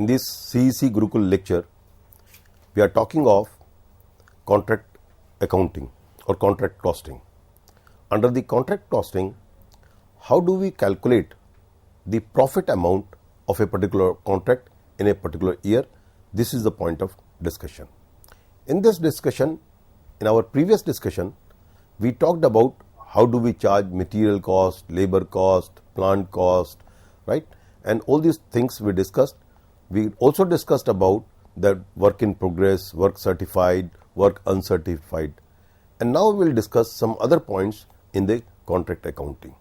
In this CEC Gurukul lecture, we are talking of contract accounting or contract costing. Under the contract costing, how do we calculate the profit amount of a particular contract in a particular year? This is the point of discussion. In this discussion, in our previous discussion, we talked about how do we charge material cost, labor cost, plant cost, right? And all these things we discussed. We also discussed about the work in progress, work certified, work uncertified. And now we will discuss some other points in the contract accounting.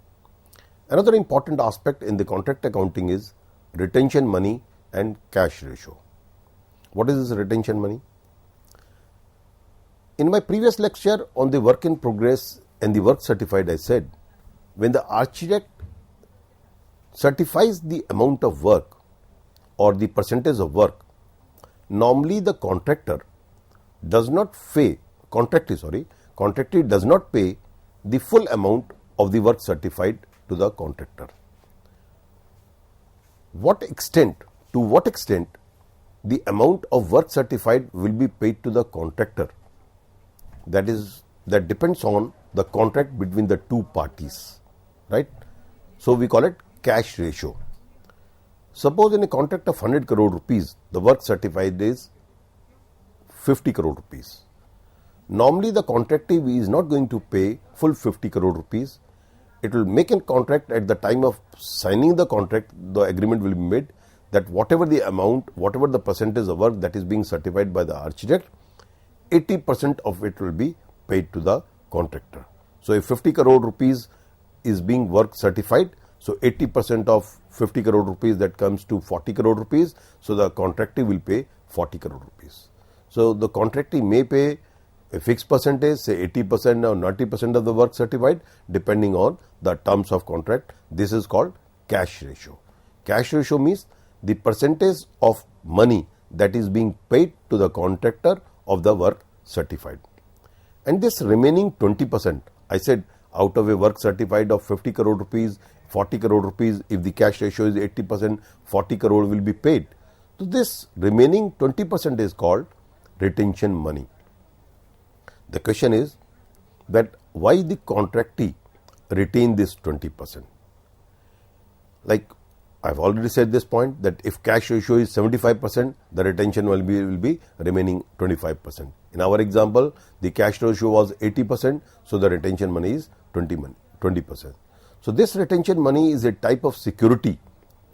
Another important aspect in the contract accounting is retention money and cash ratio. What is this retention money? In my previous lecture on the work in progress and the work certified, I said when the architect certifies the amount of work or the percentage of work, normally the contractor does not pay, contractee does not pay the full amount of the work certified to the contractor. To what extent the amount of work certified will be paid to the contractor, that depends on the contract between the two parties, right? So we call it cash ratio. Suppose in a contract of 100 crore rupees, the work certified is 50 crore rupees. Normally the contractee is not going to pay full 50 crore rupees. It will make a contract at the time of signing the contract, the agreement will be made that whatever the amount, whatever the percentage of work that is being certified by the architect, 80% of it will be paid to the contractor. So if 50 crore rupees is being work certified, so 80% of 50 crore rupees, that comes to 40 crore rupees. So the contractee will pay 40 crore rupees. So the contractee may pay a fixed percentage, say 80% or 90% of the work certified, depending on the terms of contract. This is called cash ratio. Cash ratio means the percentage of money that is being paid to the contractor of the work certified. And this remaining 20%, I said out of a work certified of 50 crore rupees, 40 crore rupees, if the cash ratio is 80%, 40 crore will be paid. So this remaining 20% is called retention money. The question is that why the contractee retain this 20%? Like I've already said this point, that if cash ratio is 75%, the retention will be remaining 25%. In our example, the cash ratio was 80%, so the retention money is 20%. So this retention money is a type of security.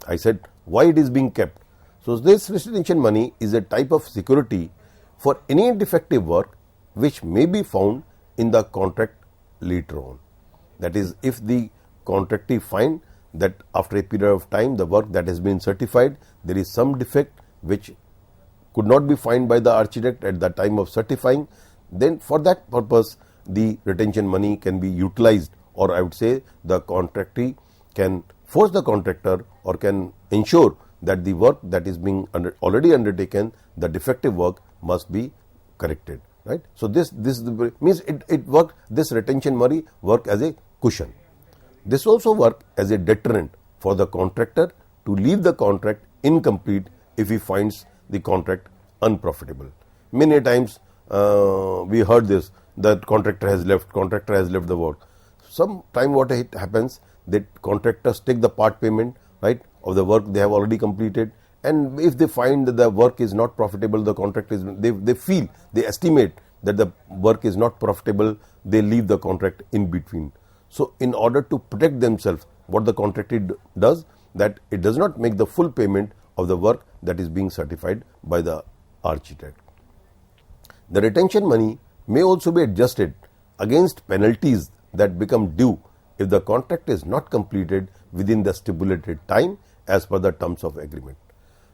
I said why it is being kept. So this retention money is a type of security for any defective work which may be found in the contract later on. That is, if the contractee find that after a period of time the work that has been certified, there is some defect which could not be found by the architect at the time of certifying, then for that purpose the retention money can be utilized, or I would say the contractee can force the contractor or can ensure that the work that is being already undertaken, the defective work must be corrected, right? So this means this retention money work as a cushion. This also work as a deterrent for the contractor to leave the contract incomplete if he finds the contract unprofitable. Many times we heard this, that contractor has left the work. Sometime what happens, that contractors take the part payment, right, of the work they have already completed, and if they find that the work is not profitable, the contract is, they estimate that the work is not profitable, they leave the contract in between. So in order to protect themselves, what the contractor does, that it does not make the full payment of the work that is being certified by the architect. The retention money may also be adjusted against penalties that become due if the contract is not completed within the stipulated time as per the terms of agreement.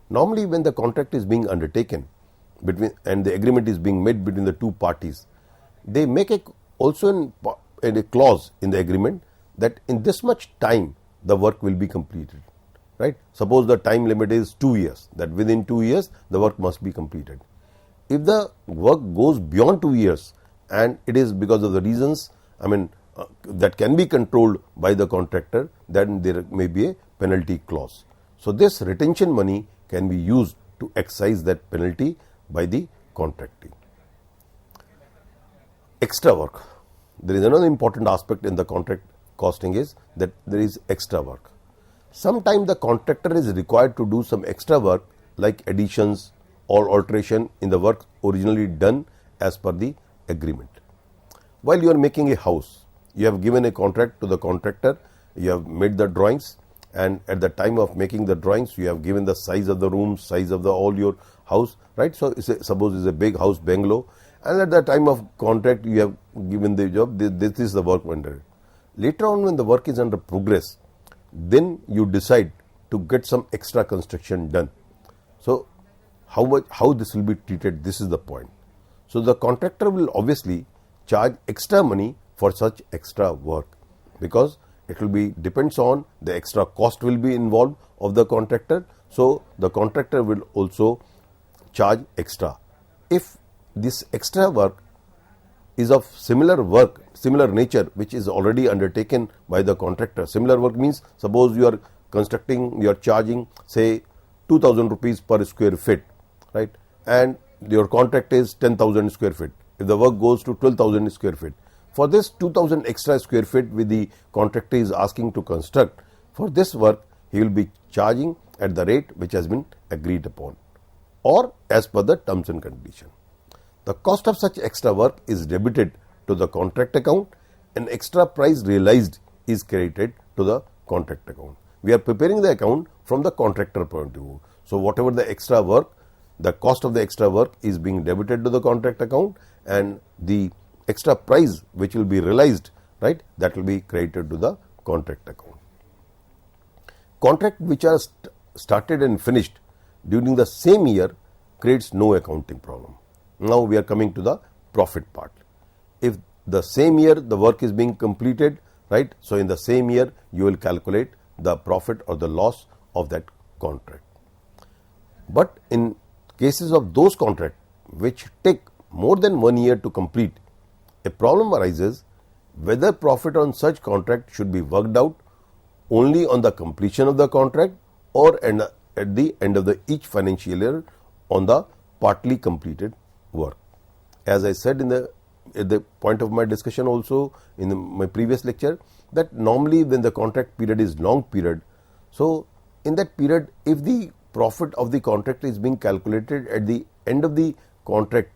Normally when the contract is being undertaken and the agreement is being made between the two parties, they make a clause in the agreement that in this much time the work will be completed, right? Suppose the time limit is 2 years, that within 2 years the work must be completed. If the work goes beyond 2 years and it is because of the reasons, that can be controlled by the contractor, then there may be a penalty clause. So this retention money can be used to excise that penalty by the contractee. Extra work. There is another important aspect in the contract costing is that there is extra work. Sometimes the contractor is required to do some extra work like additions or alteration in the work originally done as per the agreement. While you are making a house, you have given a contract to the contractor, you have made the drawings, and at the time of making the drawings you have given the size of the rooms, size of the all your house, right? So suppose it's a big house bungalow, and at the time of contract you have given the job, this is the work under it. Later on when the work is under progress, then you decide to get some extra construction done. So how this will be treated, this is the point. So the contractor will obviously charge extra money for such extra work, because it will be depends on the extra cost will be involved of the contractor. So the contractor will also charge extra. If this extra work is of similar nature which is already undertaken by the contractor. Similar work means suppose you are constructing, you are charging say 2000 rupees per square feet, right, and your contract is 10,000 square feet. If the work goes to 12,000 square feet, for this 2000 extra square feet with the contractor is asking to construct, for this work he will be charging at the rate which has been agreed upon or as per the terms and conditions. The cost of such extra work is debited to the contract account and extra price realized is credited to the contract account. We are preparing the account from the contractor point of view. So whatever the extra work, the cost of the extra work is being debited to the contract account, and the extra price which will be realized, right, that will be credited to the contract account. Contract which are started and finished during the same year creates no accounting problem. Now we are coming to the profit part. If the same year the work is being completed, right, so in the same year you will calculate the profit or the loss of that contract. But in cases of those contracts which take more than 1 year to complete, a problem arises whether profit on such contract should be worked out only on the completion of the contract or at the end of each financial year on the partly completed work. As I said at the point of my discussion also in my previous lecture, that normally when the contract period is long period, so in that period if the profit of the contract is being calculated at the end of the contract,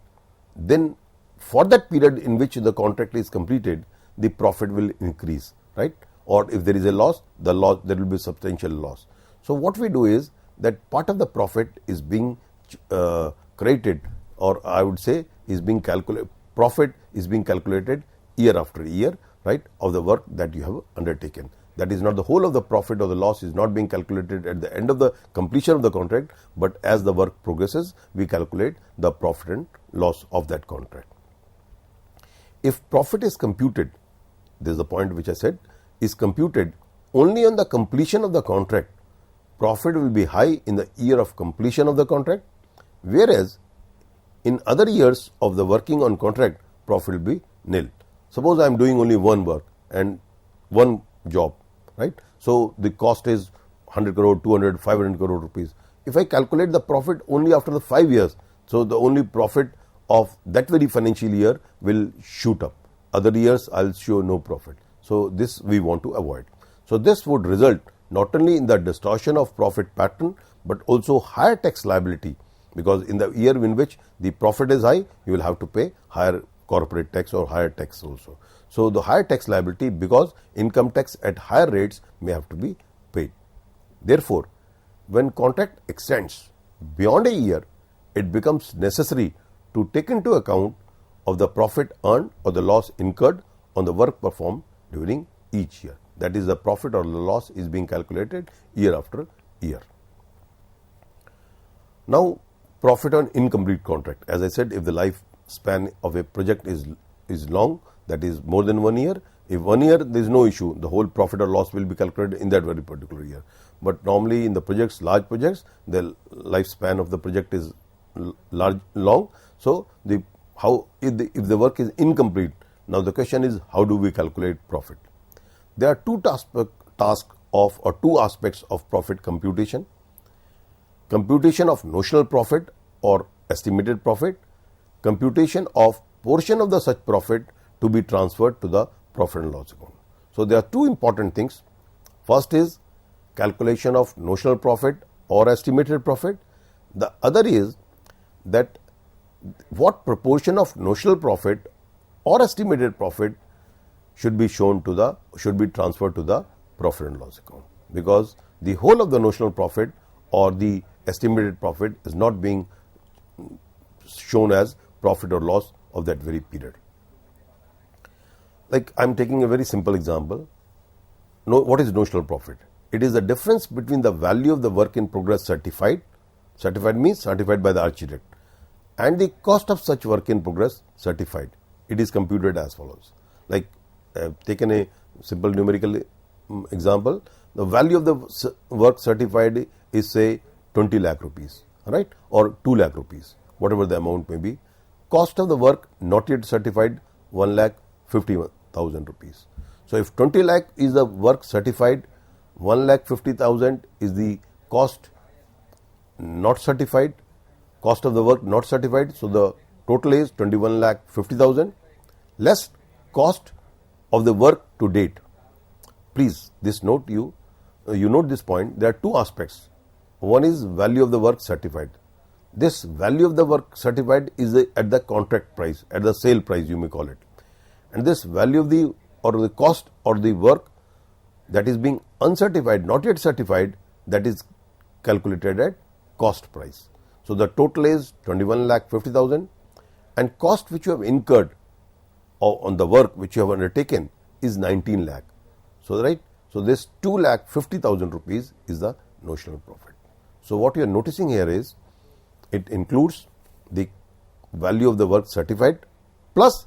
then for that period in which the contract is completed, the profit will increase, right? Or if there is a loss, there will be substantial loss. So what we do is that part of the profit is being credited, or I would say is being calculated, profit is being calculated year after year, right, of the work that you have undertaken. That is not the whole of the profit or the loss is not being calculated at the end of the completion of the contract, but as the work progresses, we calculate the profit and loss of that contract. If profit is computed, this is the point which I said, is computed only on the completion of the contract, profit will be high in the year of completion of the contract, whereas in other years of the working on contract, profit will be nil. Suppose I am doing only one work and one job, right? So the cost is 100 crore, 200, 500 crore rupees. If I calculate the profit only after the 5 years, so the only profit of that very financial year will shoot up. Other years I'll show no profit. So this we want to avoid. So this would result not only in the distortion of profit pattern, but also higher tax liability, because in the year in which the profit is high, you will have to pay higher corporate tax or higher tax also. So the higher tax liability, because income tax at higher rates may have to be paid. Therefore, when contract extends beyond a year, it becomes necessary to take into account of the profit earned or the loss incurred on the work performed during each year. That is, the profit or the loss is being calculated year after year. Now, profit on incomplete contract. As I said, if the lifespan of a project is long, that is more than 1 year, if 1 year there is no issue, the whole profit or loss will be calculated in that very particular year. But normally in the projects, large projects, the lifespan of the project is long. So if the work is incomplete, now the question is, how do we calculate profit? There are two aspects of profit computation. computation of notional profit or estimated profit, computation of portion of the such profit to be transferred to the profit and loss account. So there are two important things. First is calculation of notional profit or estimated profit. The other is that what proportion of notional profit or estimated profit should be transferred to the profit and loss account, because the whole of the notional profit or the estimated profit is not being shown as profit or loss of that very period. Like I am taking a very simple example. What is notional profit? It is the difference between the value of the work in progress certified means certified by the architect, and the cost of such work in progress certified. It is computed as follows. Like I have taken a simple numerical example. The value of the work certified is say 20 lakh rupees, right, or 2 lakh rupees, whatever the amount may be. Cost of the work not yet certified 1,50,000 rupees. So if 20 lakh is the work certified, 1,50,000 is the cost not certified, cost of the work not certified. So the total is 21,50,000 less cost of the work to date. Please, you note this point. There are two aspects. One is value of the work certified. This value of the work certified is at the contract price, at the sale price you may call it. And this value of the cost or the work that is being uncertified, not yet certified, that is calculated at cost price. So the total is 21,50,000, and cost which you have incurred on the work which you have undertaken is 19 lakh. So this 2,50,000 rupees is the notional profit. So what you are noticing here is it includes the value of the work certified plus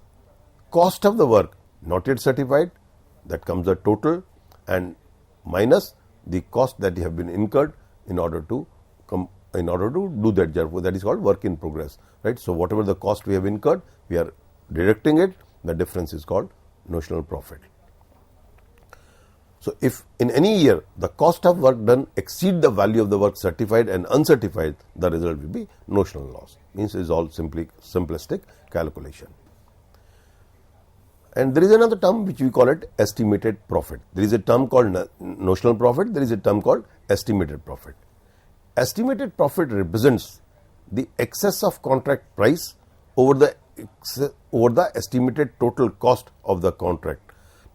cost of the work not yet certified, that comes the total, and minus the cost that have been incurred in order to do that job. That is called work in progress, right? So whatever the cost we have incurred, we are deducting it. The difference is called notional profit. So if in any year the cost of work done exceed the value of the work certified and uncertified, the result will be notional loss. Means it is all simply simplistic calculation. And there is another term which we call it estimated profit. There is a term called notional profit. There is a term called estimated profit. Estimated profit represents the excess of contract price over the estimated total cost of the contract.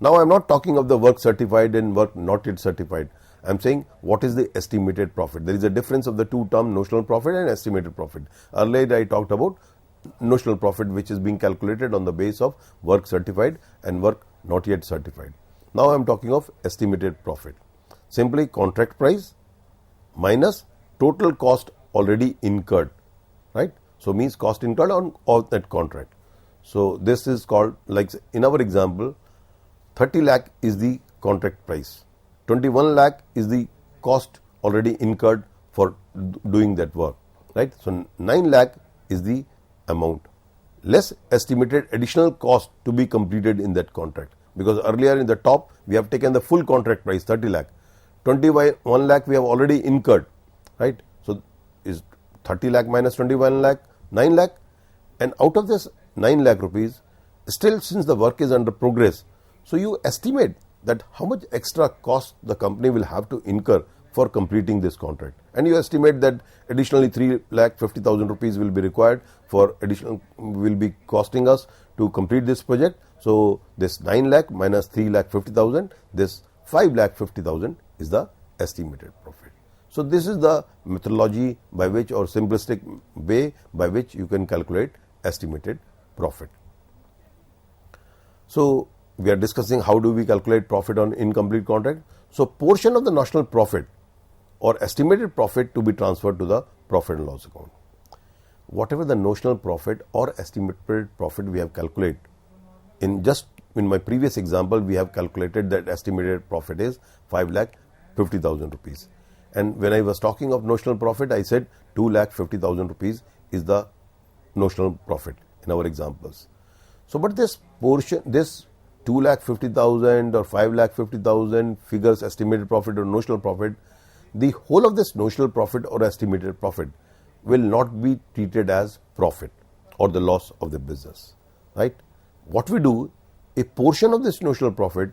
Now I am not talking of the work certified and work not yet certified. I am saying what is the estimated profit. There is a difference of the two terms, notional profit and estimated profit. Earlier I talked about notional profit, which is being calculated on the base of work certified and work not yet certified. Now I am talking of estimated profit. Simply contract price minus total cost already incurred, right? So means cost incurred on all that contract. So this is called, like in our example, 30 lakh is the contract price, 21 lakh is the cost already incurred for doing that work, right? So 9 lakh is the amount less estimated additional cost to be completed in that contract, because earlier in the top we have taken the full contract price 30 lakh, 21 lakh we have already incurred, right? So is 30 lakh minus 21 lakh 9 lakh, and out of this 9 lakh rupees, still since the work is under progress, so you estimate that how much extra cost the company will have to incur for completing this contract, and you estimate that additionally 3,50,000 rupees will be required for additional, will be costing us to complete this project. So this 9 lakh minus 3,50,000, this 5,50,000 is the estimated profit. So this is the methodology by which, or simplistic way by which you can calculate estimated profit. So we are discussing how do we calculate profit on incomplete contract. So portion of the notional profit or estimated profit to be transferred to the profit and loss account. Whatever the notional profit or estimated profit we have calculated, in my previous example we have calculated that estimated profit is 5,50,000 rupees, and when I was talking of notional profit I said 2,50,000 rupees is the notional profit in our examples. So but this portion, this 2,50,000 or 5,50,000 figures estimated profit or notional profit, the whole of this notional profit or estimated profit will not be treated as profit or the loss of the business, right? What we do, a portion of this notional profit,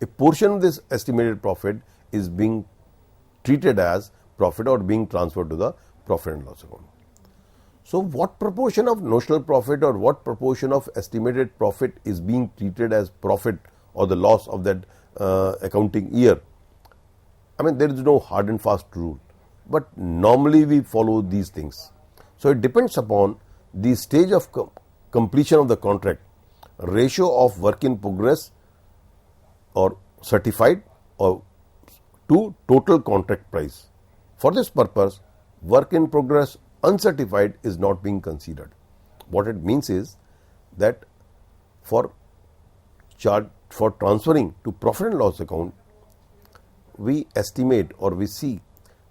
a portion of this estimated profit is being treated as profit or being transferred to the profit and loss account. So what proportion of notional profit or what proportion of estimated profit is being treated as profit or the loss of that accounting year? I mean, there is no hard and fast rule, but normally we follow these things. So it depends upon the stage of completion of the contract, ratio of work in progress or certified or to total contract price. For this purpose, work in progress uncertified is not being considered. What it means is that for transferring to profit and loss account, we estimate or we see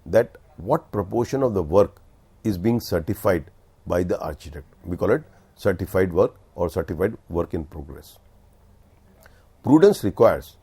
that what proportion of the work is being certified by the architect. We call it certified work or certified work in progress. Prudence requires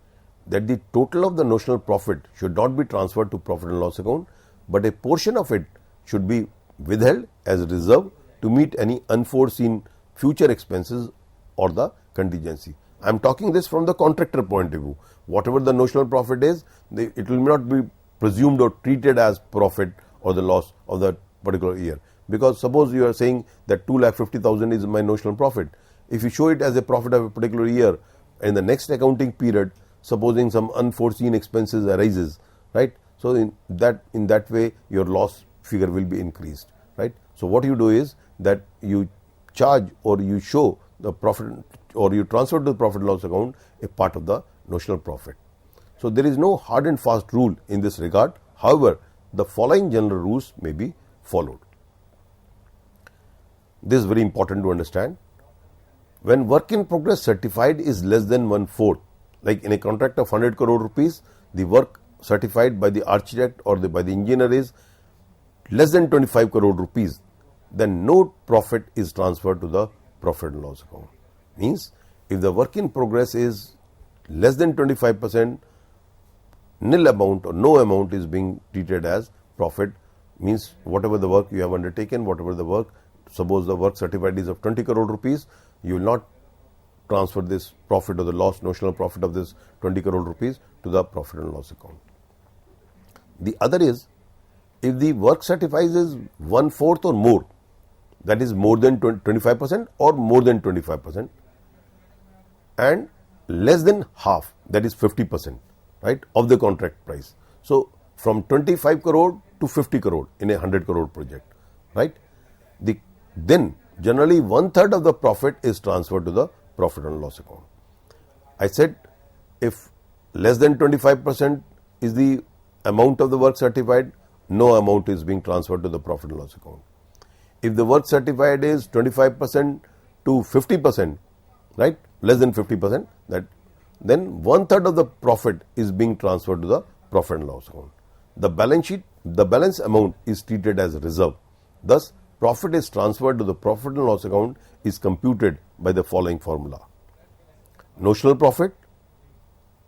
that the total of the notional profit should not be transferred to profit and loss account, but a portion of it should be withheld as a reserve to meet any unforeseen future expenses or the contingency. I am talking this from the contractor point of view. Whatever the notional profit is, it will not be presumed or treated as profit or the loss of that particular year. Because suppose you are saying that 2,50,000 is my notional profit. If you show it as a profit of a particular year, in the next accounting period, supposing some unforeseen expenses arises, right? So in that way, your loss figure will be increased, right? So what you do is that you charge or you show the profit or you transfer to the profit and loss account a part of the notional profit. So there is no hard and fast rule in this regard. However, the following general rules may be followed. This is very important to understand. When work in progress certified is less than 1/4, like in a contract of 100 crore rupees, the work certified by the architect or by the engineer is less than 25 crore rupees, then no profit is transferred to the profit and loss account. Means if the work in progress is less than 25%, nil amount or no amount is being treated as profit. Means whatever the work you have undertaken, whatever the work, suppose the work certified is of 20 crore rupees, you will not transfer this profit or the loss, notional profit of this 20 crore rupees to the profit and loss account. The other is, if the work certified is 1/4 or more, that is more than 25% or more than 25%, and less than half, that is 50%, right, of the contract price. So from 25 crore to 50 crore in a 100 crore project, right? Then generally 1/3 of the profit is transferred to the profit and loss account. I said if less than 25% is the amount of the work certified, no amount is being transferred to the profit and loss account. If the work certified is 25% to 50%, right, less than 50%, then 1/3 of the profit is being transferred to the profit and loss account. The balance amount is treated as a reserve. Thus, profit is transferred to the profit and loss account is computed by the following formula. Notional profit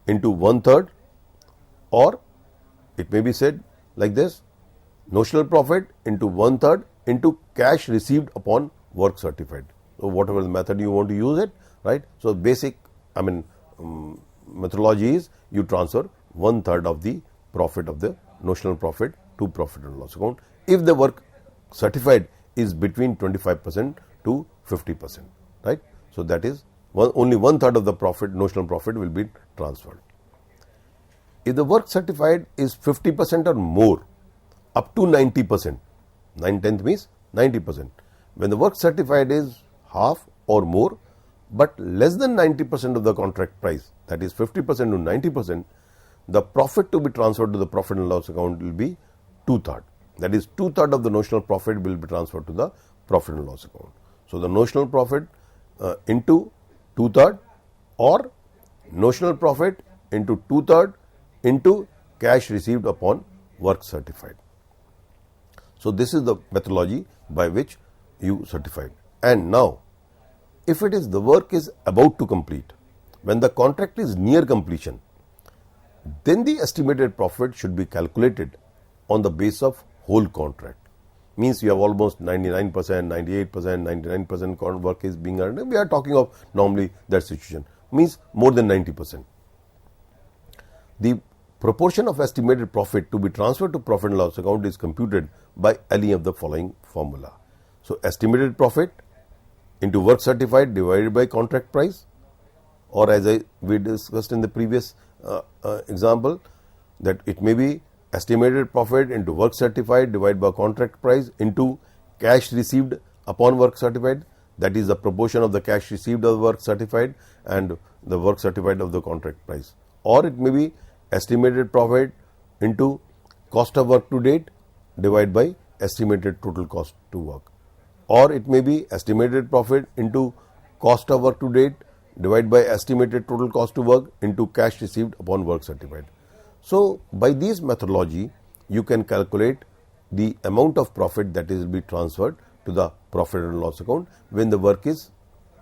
into 1/3, or it may be said like this, notional profit into 1/3 into cash received upon work certified. So whatever the method you want to use it, right? So basic, methodology is you transfer 1/3 of the profit of the notional profit to profit and loss account if the work certified is between 25% to 50%, right? So that is only 1/3 of the profit, notional profit, will be transferred. If the work certified is 50% or more, up to 90%, 9/10 means 90%. When the work certified is half or more, but less than 90% of the contract price, that is 50% to 90%, the profit to be transferred to the profit and loss account will be 2/3. That is 2/3 of the notional profit will be transferred to the profit and loss account. So the notional profit into 2/3 or notional profit into 2/3 into cash received upon work certified. So this is the methodology by which you certified. And now, if it is the work is about to complete, when the contract is near completion, then the estimated profit should be calculated on the base of whole contract. Means you have almost 99%, 98%, 99% work is being earned. We are talking of normally that situation. Means more than 90%. The proportion of estimated profit to be transferred to profit and loss account is computed by any of the following formula. So, estimated profit into work certified divided by contract price, or as we discussed in the previous example, that it may be estimated profit into work certified divided by contract price into cash received upon work certified, that is the proportion of the cash received of work certified and the work certified of the contract price. Or it may be estimated profit into cost of work to date divided by estimated total cost to work. Or it may be estimated profit into cost of work to date divided by estimated total cost to work into cash received upon work certified. So, by this methodology, you can calculate the amount of profit that will be transferred to the profit and loss account when the work is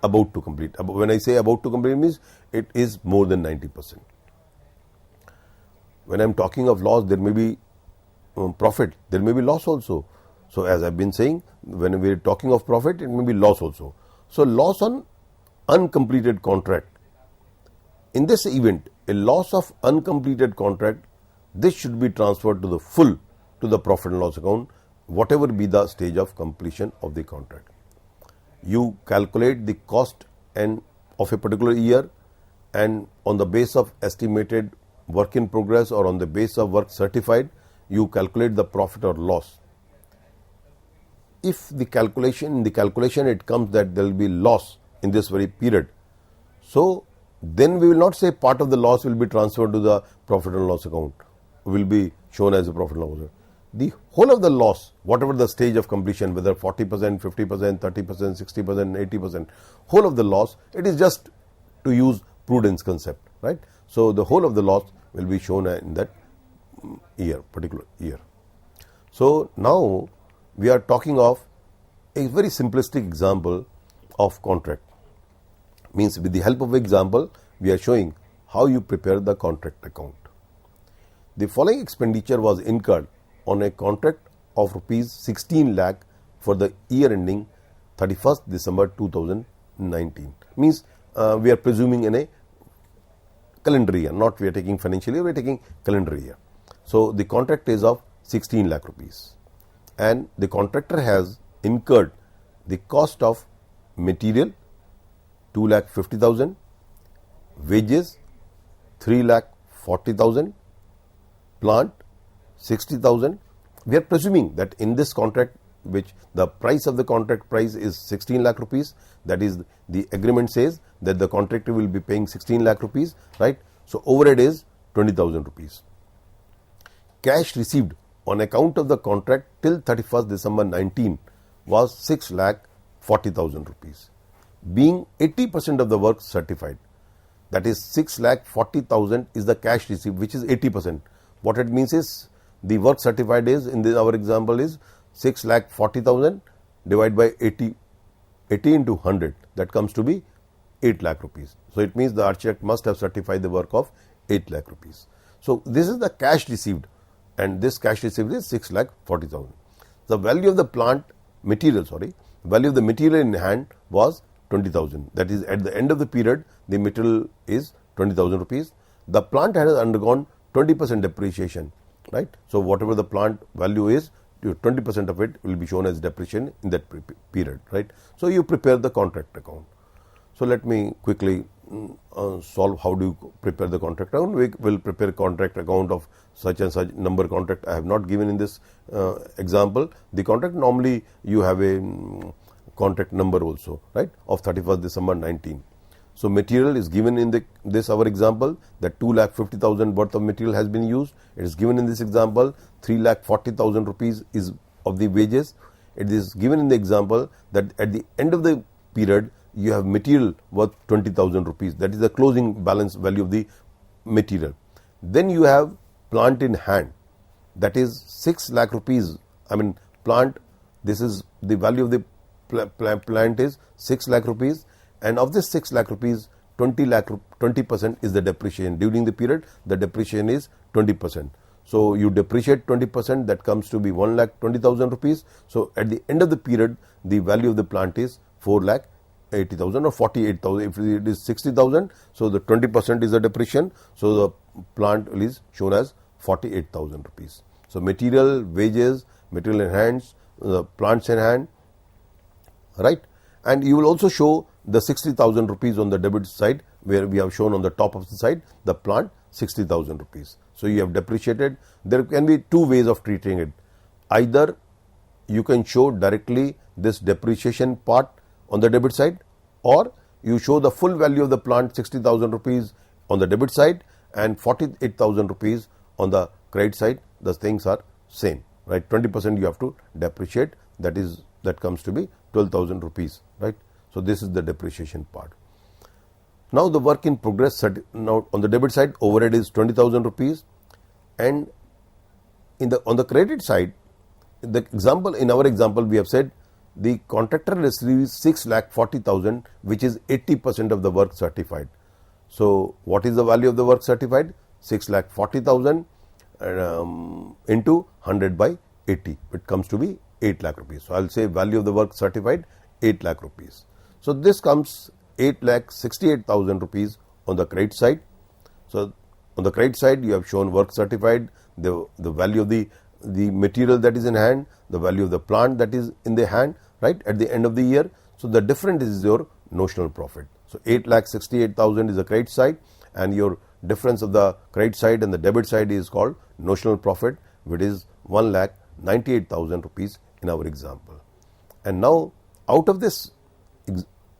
about to complete. When I say about to complete, means it is more than 90%. When I am talking of loss, there may be profit, there may be loss also. So, as I have been saying, when we are talking of profit, it may be loss also. So, loss on uncompleted contract. In this event, a loss of uncompleted contract, this should be transferred to the full to the profit and loss account, whatever be the stage of completion of the contract. You calculate the cost and of a particular year, and on the base of estimated work in progress or on the base of work certified, you calculate the profit or loss. If in the calculation it comes that there will be loss in this very period, so then we will not say part of the loss will be transferred to the profit and loss account, will be shown as a profit and loss account. The whole of the loss, whatever the stage of completion, whether 40%, 50%, 30%, 60%, 80%, whole of the loss, it is just to use prudence concept, right? So, the whole of the loss will be shown in that year, particular year. So, now we are talking of a very simplistic example of contract. Means with the help of example, we are showing how you prepare the contract account. The following expenditure was incurred on a contract of rupees 16 lakh for the year ending 31st December 2019. Means we are presuming in a calendar year, not we are taking financial year, we are taking calendar year. So, the contract is of 16 lakh rupees and the contractor has incurred the cost of material 2,50,000, wages 3,40,000, plant 60,000. We are presuming that in this contract, which the price of the contract price is 16 lakh rupees, that is the agreement says that the contractor will be paying 16 lakh rupees, right? So, overhead is 20,000 rupees. Cash received on account of the contract till 31st December 19 was 6,40,000 rupees. Being 80% of the work certified, that is 6,40,000 is the cash received, which is 80%. What it means is the work certified is in our example is 6,40,000 divided by 80 into 100, that comes to be 8 lakh rupees. So, it means the architect must have certified the work of 8 lakh rupees. So, this is the cash received and this cash received is 6,40,000. The value of the value of the material in hand was 20,000. That is at the end of the period, the material is 20,000 rupees. The plant has undergone 20% depreciation, right? So, whatever the plant value is, 20% of it will be shown as depreciation in that period, right? So, you prepare the contract account. So, let me quickly solve how do you prepare the contract account. We will prepare contract account of such and such number contract. I have not given in this example. The contract normally you have a contract number also, right, of 31st December 19. So, material is given in this our example that 2,50,000 worth of material has been used. It is given in this example 3,40,000 rupees is of the wages. It is given in the example that at the end of the period you have material worth 20,000 rupees. That is the closing balance value of the material. Then you have plant in hand, that is 6 lakh rupees. I mean plant, this is the value of the plant is 6 lakh rupees, and of this 6 lakh rupees 20% is the depreciation. During the period the depreciation is 20%. So you depreciate 20%, that comes to be 1,20,000 rupees. So at the end of the period, the value of the plant is 4,80,000 or 48,000. If it is 60,000, so the 20% is the depreciation. So the plant is shown as 48,000 rupees. So material, wages, material in hands, plants in hand, right? And you will also show the 60,000 rupees on the debit side, where we have shown on the top of the side the plant 60,000 rupees. So you have depreciated. There can be two ways of treating it. Either you can show directly this depreciation part on the debit side, or you show the full value of the plant 60,000 rupees on the debit side and 48,000 rupees on the credit side. The things are same, right? 20% you have to depreciate, that comes to be 12,000 rupees, right? So this is the depreciation part. Now the work in progress, now on the debit side, overhead is 20,000 rupees, and on the credit side, in our example we have said the contractor receives 6,40,000, which is 80% of the work certified. So what is the value of the work certified? 6,40,000 into 100 by 80, it comes to be 8 lakh rupees. So I'll say value of the work certified 8 lakh rupees. So this comes 8,68,000 rupees on the credit side. So on the credit side, you have shown work certified, the value of the material that is in hand, the value of the plant that is in the hand, right, at the end of the year. So the difference is your notional profit. So 8,68,000 is the credit side, and your difference of the credit side and the debit side is called notional profit, which is 1,98,000 rupees in our example. And now out of this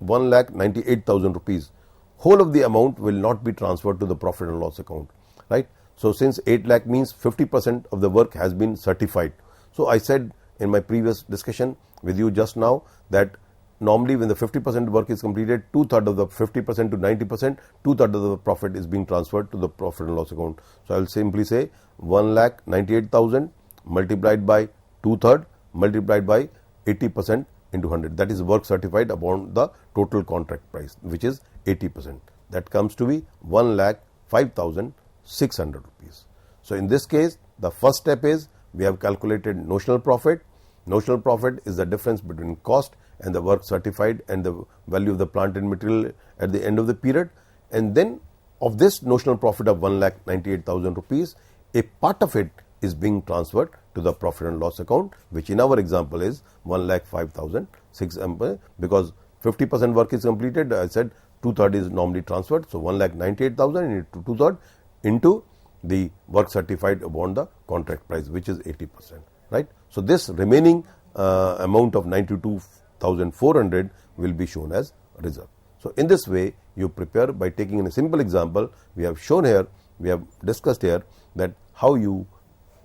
1,98,000 rupees, whole of the amount will not be transferred to the profit and loss account, right? So since 8 lakh means 50% of the work has been certified. So I said in my previous discussion with you just now that normally when the 50% work is completed, 2/3 of the 50% to 90%, 2/3 of the profit is being transferred to the profit and loss account. So I'll simply say 1,98,000 multiplied by 2/3 multiplied by 80% into 100. That is work certified upon the total contract price, which is 80%. That comes to be 1,05,600 rupees. So in this case, the first step is we have calculated notional profit. Notional profit is the difference between cost and the work certified and the value of the plant and material at the end of the period. And then of this notional profit of 1,98,000 rupees, a part of it is being transferred to the profit and loss account, which in our example is 1,05,600, because 50% work is completed. I said 2/3 is normally transferred. So 1,98,000 into 2/3 into the work certified upon the contract price, which is 80%, right? So this remaining amount of 92,400 will be shown as reserve. So in this way you prepare by taking in a simple example. We have shown here, we have discussed here that how you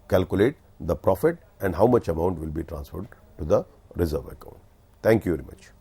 calculate the profit and how much amount will be transferred to the reserve account. Thank you very much.